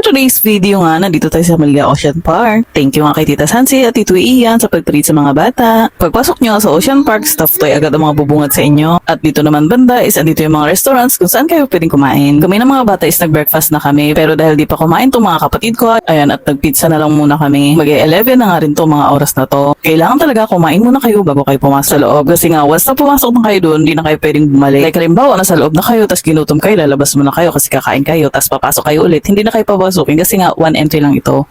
For today's video nga, nandito tayo sa Malia Ocean Park. Thank you nga kay Tita Sansi at Tito Ian sa pagtreat sa mga bata. Pagpasok nyo sa Ocean Park, stuff toy agad ang mga bubungad sa inyo. At dito naman banda is andito yung mga restaurants kung saan kayo pwedeng kumain. Kami ng mga bata is nag-breakfast na kami, pero dahil di pa kumain itong mga kapatid ko, ayan, at nag-pizza na lang muna kami. Mag-11 na nga rin to mga oras na to. Kailangan talaga kumain muna kayo bago kayo pumasok sa loob. Kasi nga, once na pumasok na kayo doon, di na kayo pwedeng bumalik. Like halimbawa, nasa loob na kayo, tas ginutom kayo, lalabas muna kayo kasi kakain kayo, tas papasok kayo ulit. Hindi na kayo papasukin kasi nga, one entry lang ito.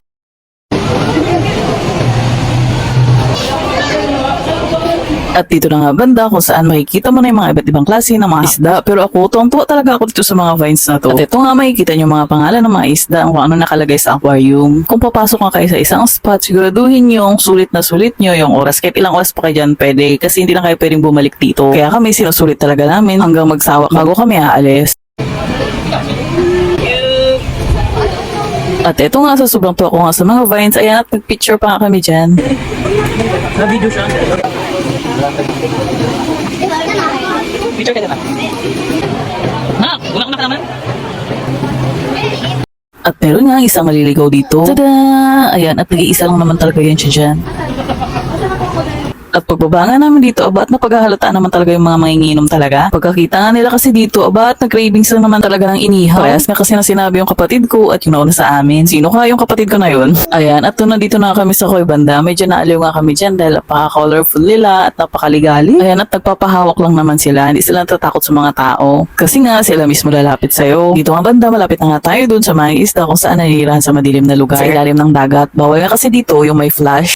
At dito na nga banda kung saan makikita mo na yung mga iba't ibang klase ng mga isda. Pero ako, tuwang-tuwa talaga ako dito sa mga vines na to. At ito nga makikita nyo mga pangalan ng mga isda kung ano nakalagay sa aquarium. Kung papasok nga kayo sa isang spot, siguraduhin yung sulit na sulit nyo yung oras. Kahit ilang oras pa kayo dyan pwede kasi hindi na kayo pwedeng bumalik dito. Kaya kami sinusulit talaga namin hanggang magsawa bago kami aalis. At ito nga sa sobrang tuwa ko nga sa mga vines, ayan at nag-picture pa nga kami dyan. Na-video siya. Picture ka na. Wala ka na naman. At meron nga isang maliligaw dito. Tada! Ayan, at nag-iisa lang naman talaga yan siya dyan. At pagbaba nga namin dito, aba at napaghahalata naman talaga yung mga manginginom talaga. Pagkakita nga nila kasi dito, aba at nag-cravings na naman talaga ng inihaw. Parehas nga kasi na sinabi yung kapatid ko at yung nauna sa amin. Sino ka yung kapatid ko na yun? Ayan, at nandito na kami sa Koy Banda. Medyo naaliw nga kami dyan dahil napaka-colorful nila at napakaligali. Ayan, at nagpapahawak lang naman sila. Hindi sila natatakot sa mga tao. Kasi nga sila mismo lalapit sa'yo. Dito nga banda, malapit na nga tayo dun sa mga isda kung saan nanirahan sa madilim na lugar. Sa ilalim ng dagat. Bawal nga kasi dito yung may flash.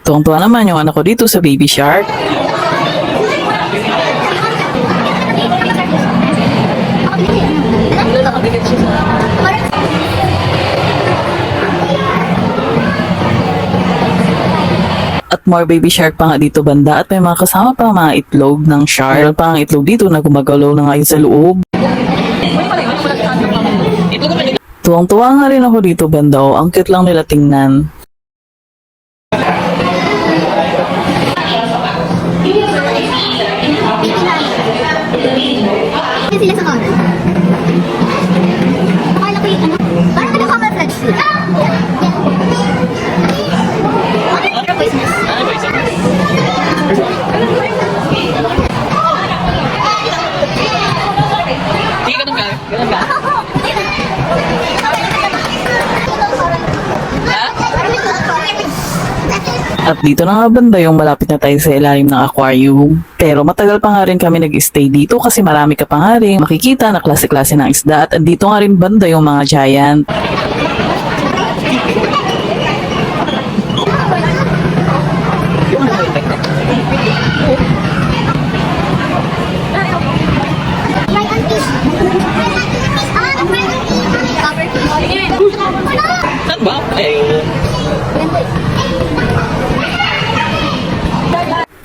Tuwang-tuwa naman yung anak ko dito sa baby shark. At more baby shark pa nga dito banda at may mga kasama pa mga itlog ng shark. Meron pa ang itlog dito na gumagalaw na ngayon sa loob. Tuwang-tuwa nga rin ako dito banda. Ang cute lang nila tingnan. Sila sa kanan. Akala ko yung ano, parang naka-camouflage sila. Ano poisonous? Sige, ganun ka? Ganun ka? At dito na nga banda yung malapit na tayo sa ilalim ng aquarium. Pero matagal pa nga rin kami nag-stay dito kasi marami ka pa nga rin makikita na klase-klase ng isda. At dito nga rin banda yung mga giant. Saan ba?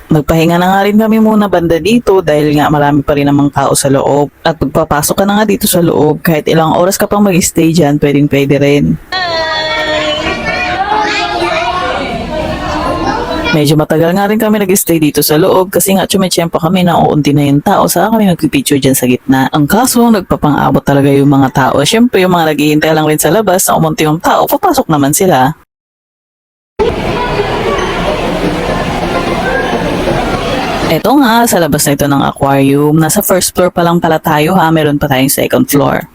Nagpahinga na nga rin kami muna banda dito dahil nga marami pa rin namang tao sa loob. At pagpapasok ka na nga dito sa loob, kahit ilang oras ka pang mag-stay dyan, pwede rin. Medyo matagal nga rin kami nag-stay dito sa loob kasi nga tsumetsyempo kami na uunti na yung tao sa kami nagpipicture dyan sa gitna. Ang kaso, nagpapang-abot talaga yung mga tao. Siyempre, yung mga naghihintay lang rin sa labas na umunti yung tao, papasok naman sila. Eto nga, sa labas na ito ng aquarium. Nasa first floor pa lang pala tayo ha. Meron pa tayong second floor.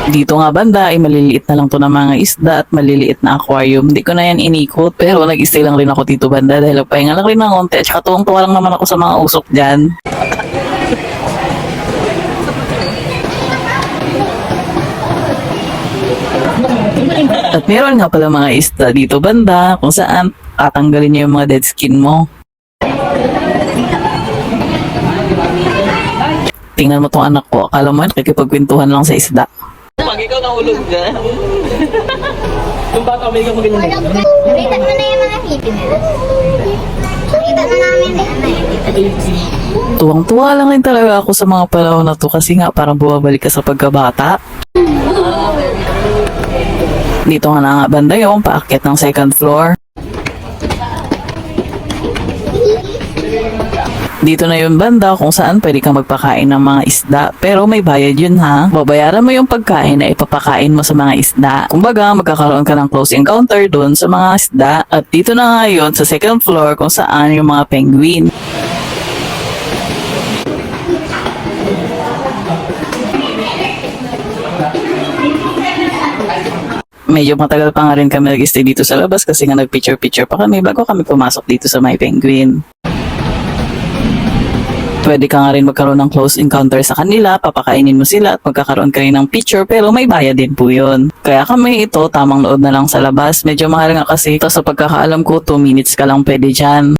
Dito nga banda ay maliliit na lang to ng mga isda at maliliit na aquarium. Hindi ko na yan inikot pero nag-stay lang rin ako dito banda dahil pahinga lang rin ng konti at saka tuwang-tuwa lang naman ako sa mga usok dyan. At meron nga pala mga isda dito banda kung saan tatanggalin niyo yung mga dead skin mo. Tingnan mo tong anak ko, akala mo nakikipagkwentuhan lang sa isda. Pag ikaw nahulog ka, yung bata may ikaw magaling. Nakita mo na yung mga ngipin nila. Nakita na namin din. Tuwang-tuwa lang rin talaga ako sa mga panahon na to kasi nga parang bumabalik ka sa pagkabata. Dito nga na nga banda yung paakyat ng second floor. Dito na yung banda kung saan pwede kang magpakain ng mga isda. Pero may bayad yun ha. Babayaran mo yung pagkain na ipapakain mo sa mga isda. Kumbaga, magkakaroon ka ng close encounter doon sa mga isda. At dito na nga yun sa second floor kung saan yung mga penguin. Medyo matagal pa nga rin kami nag-stay dito sa labas kasi nga nag-picture-picture pa kami bago kami pumasok dito sa My Penguin. Pwede ka nga rin magkaroon ng close encounter sa kanila, papakainin mo sila at magkakaroon kayo ng picture pero may bayad din po yun. Kaya kami ito, tamang nood na lang sa labas. Medyo mahal nga kasi ito sa pagkakaalam ko, 2 minutes ka lang pwede dyan.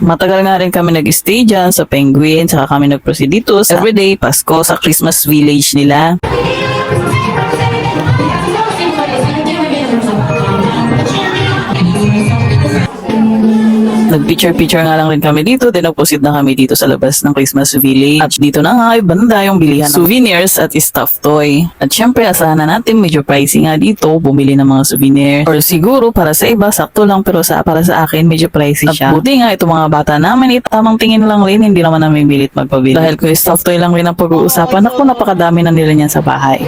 Matagal nga rin kami nag-stay dyan sa Penguin, saka kami nag-proceed dito sa everyday Pasko sa Christmas village nila. Nag-picture-picture nga lang rin kami dito, then nag-proceed na kami dito sa labas ng Christmas village. At dito na nga ay banda yung bilihan ng souvenirs at stuffed toy. At syempre, asahan na natin medyo pricey nga dito, bumili ng mga souvenir. Or siguro para sa iba, sakto lang, pero para sa akin, medyo pricey siya. At buti nga, itong mga bata namin, tamang tingin lang rin, hindi naman namin bilit magpabili. Dahil kung stuffed toy lang rin ang pag-uusapan, ako napakadami na nila niyan sa bahay.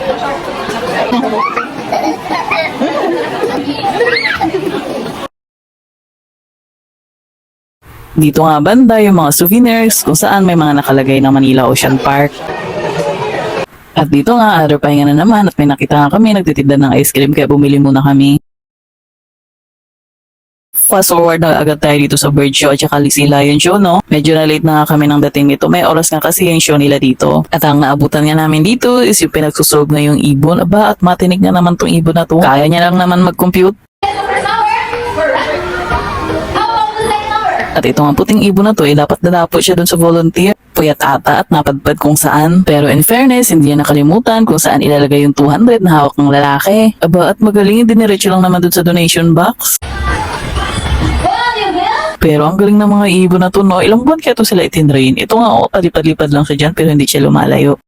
Dito nga banda yung mga souvenirs kung saan may mga nakalagay na Manila Ocean Park. At dito nga, other pahinga na naman at may nakita nga kami nagtitinda ng ice cream kaya bumili muna kami. Fast forward na agad tayo dito sa bird show at saka Lizzie Lion show, no? Medyo na late na nga kami ng dating nito. May oras nga kasi yung show nila dito. At ang naabutan nga namin dito is yung pinagsusolve na yung ibon. Aba, at matinig na naman tong ibon na to. Kaya niya lang naman mag-compute. At ito nga puting ibon na to, dapat dadapot siya dun sa volunteer. Puyat ata at napadpad kung saan. Pero in fairness, hindi niya nakalimutan kung saan ilalagay yung 200 na hawak ng lalaki. Aba, at magaling, diniretso lang naman dun sa donation box. Pero ang galing ng mga ibon na to, no? Ilang buwan kaya to sila itinrain. Ito nga, palipad-lipad lang siya dyan, pero hindi siya lumalayo.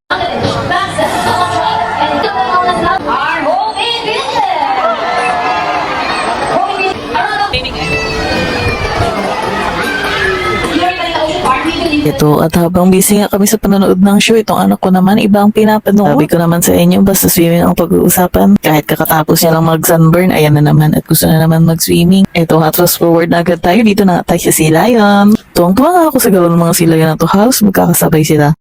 Ito, at habang busy nga kami sa panonood ng show, itong anak ko naman, iba ang pinapanood. Sabi ko naman sa inyo, basta swimming ang pag-uusapan. Kahit kakatapos niya lang mag-sunburn, ayan na naman, at gusto na naman mag-swimming. Ito nga, fast forward na agad tayo, dito na tayo sa Sea Lion. Tuwang-tuwa nga ako sa gawin ng mga Sea Lion na to house, magkakasabay sila.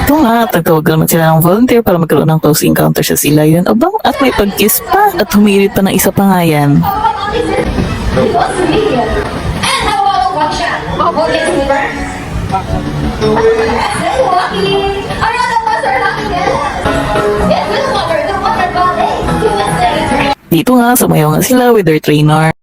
Ito nga, tagtawag naman sila ng volunteer para magkaroon ng close encounter sa Sea Lion. Abang, at may pag-kiss pa. At humirit pa ng isa pa nga yan. Dito nga, sumayaw nga sila with their trainer.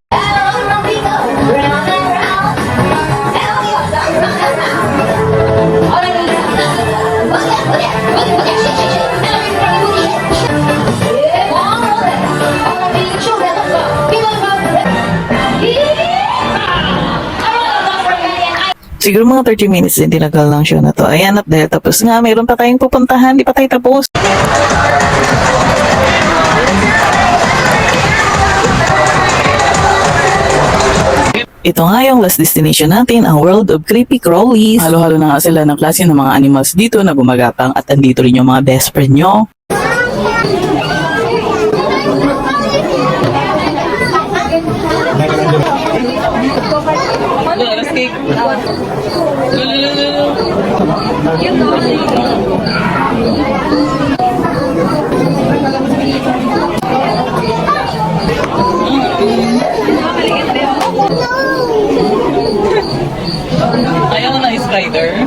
Siguro mga 30 minutes din tinagal lang show na to. Ayan, at dahil tapos nga, mayroon pa tayong pupuntahan. Di pa tayo tapos. Ito nga yung last destination natin, ang World of Creepy Crawlies. Halo-halo na nga sila ng klase ng mga animals dito na gumagapang at andito rin yung mga best friend nyo. Ayaw na order.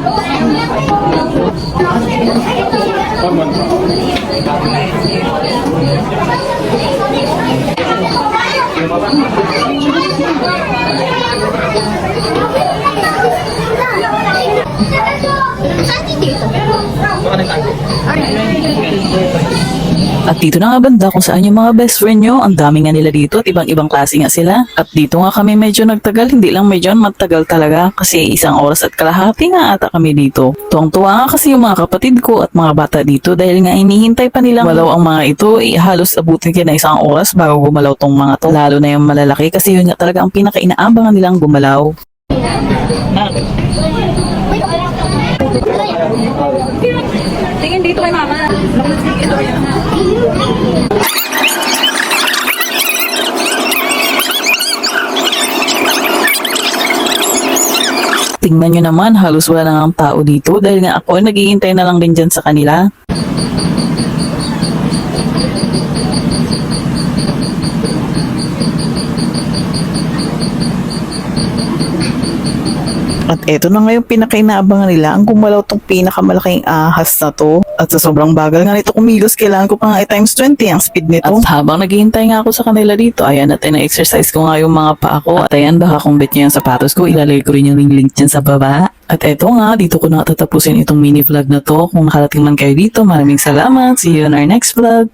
Saan dito? At dito na nga banda kung saan yung mga best friend nyo. Ang dami nga nila dito at ibang-ibang klase nga sila. At dito nga kami medyo nagtagal. Hindi lang medyo matagal talaga. Kasi 1 oras at kalahati nga ata kami dito. Tuwang-tuwa nga kasi yung mga kapatid ko at mga bata dito. Dahil nga inihintay pa nilang gumalaw ang mga ito. Halos abutin kaya na 1 oras bago gumalaw tong mga to. Lalo na yung malalaki kasi yun nga talaga ang pinaka-inaabangan nilang gumalaw. Tingin dito kay mama. Tingnan nyo naman, halos wala na ang tao dito dahil nga ako naghihintay na lang din dyan sa kanila. At eto na nga yung pinakainaabangan nila, ang gumalaw tong pinakamalaking ahas na to. At sa sobrang bagal nga nito kumilos, kailangan ko pa nga i-times 20 ang speed nito. At habang naghihintay nga ako sa kanila dito, ayan at na-exercise ko nga yung mga paa ko. At ayan, baka kung bet nyo yung sapatos ko, ilalagay ko rin yung link dyan sa baba. At eto nga, dito ko na tatapusin itong mini vlog na to. Kung nakarating man kayo dito, maraming salamat. See you in our next vlog.